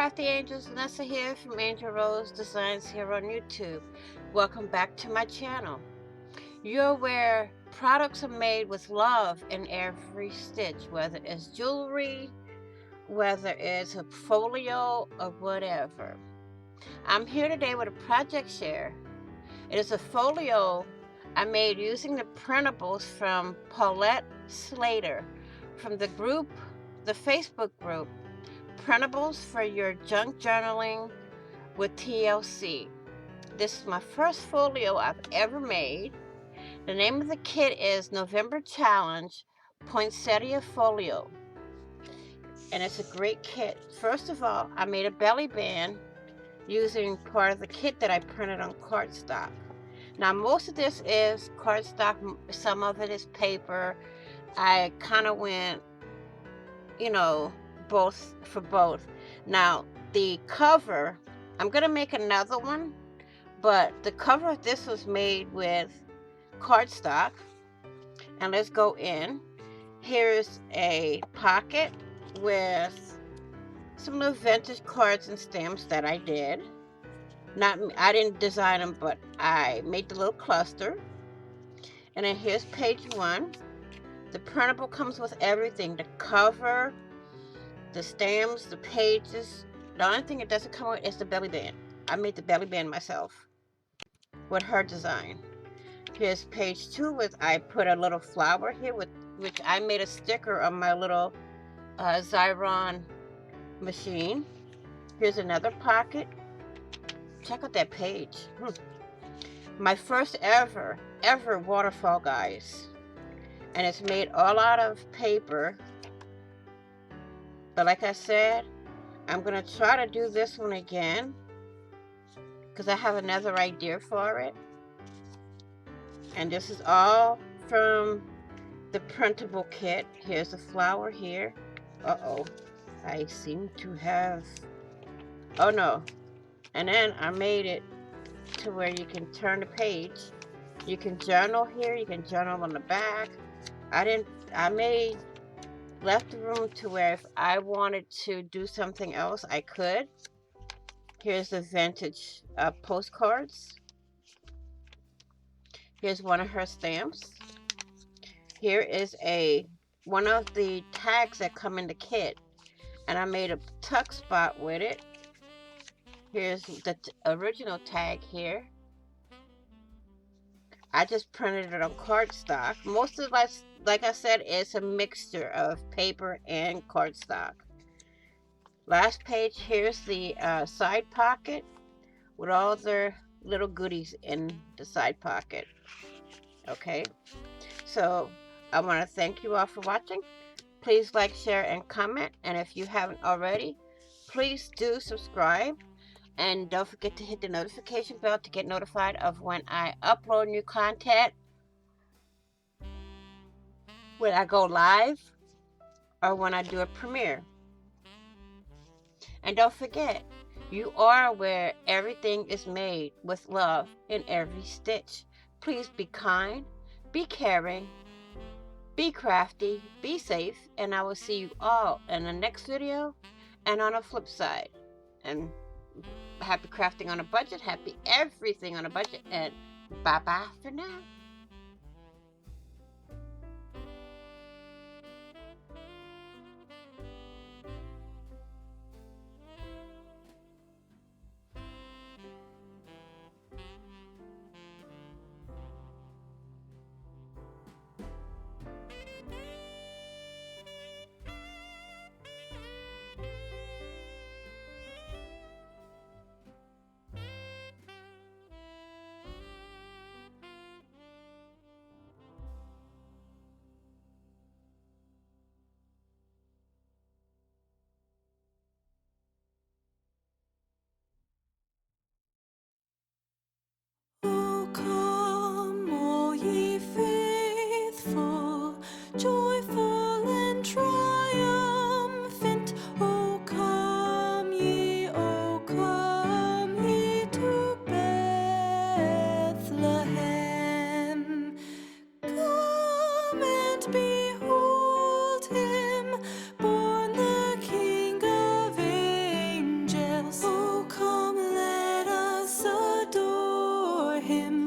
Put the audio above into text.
Crafty Angels, Nessa here from Angel Rose Designs here on YouTube. Welcome back to my channel. You're where products are made with love in every stitch, whether it's jewelry, whether it's a folio, or whatever. I'm here today with a project share. It is a folio I made using the printables from Paulette Slater from the Facebook group, Printables for Your Junk Journaling with TLC. This is my first folio I've ever made. The name of the kit is November Challenge Poinsettia Folio. And it's a great kit. First of all, I made a belly band using part of the kit that I printed on cardstock. Now, most of this is cardstock, some of it is paper. I kind of went, both for both. Now, the cover, I'm going to make another one, but the cover of this was made with cardstock. And let's go in. Here's a pocket with some little vintage cards and stamps that I did. I didn't design them, but I made the little cluster. And then here's page 1. The printable comes with everything: the cover, the stamps, the pages. The only thing it doesn't come with is the belly band. I made the belly band myself with her design. Here's page 2 with I put a little flower here with which I made a sticker on my little Xyron machine. Here's another pocket. Check out that page. My first ever waterfall, guys. And it's made all out of paper. But like I said, I'm going to try to do this one again because I have another idea for it. And this is all from the printable kit. Here's the flower here. Uh-oh. I seem to have... Oh, no. And then I made it to where you can turn the page. You can journal here. You can journal on the back. Left the room to where if I wanted to do something else, I could. Here's the vintage postcards. Here's one of her stamps. Here is one of the tags that come in the kit. And I made a tuck spot with it. Here's the original tag here. I just printed it on cardstock. Most of it, like I said, it's a mixture of paper and cardstock. Last page, here's the side pocket with all their little goodies in the side pocket. Okay, so I want to thank you all for watching. Please like, share, and comment. And if you haven't already, please do subscribe. And don't forget to hit the notification bell to get notified of when I upload new content, when I go live, or when I do a premiere. And don't forget, you are where everything is made with love in every stitch. Please be kind, be caring, be crafty, be safe, and I will see you all in the next video and on the flip side. And happy crafting on a budget, happy everything on a budget, and bye-bye for now. O come, all ye faithful, joyful and triumphant. O come ye to Bethlehem. Come and behold him, born the King of angels. him.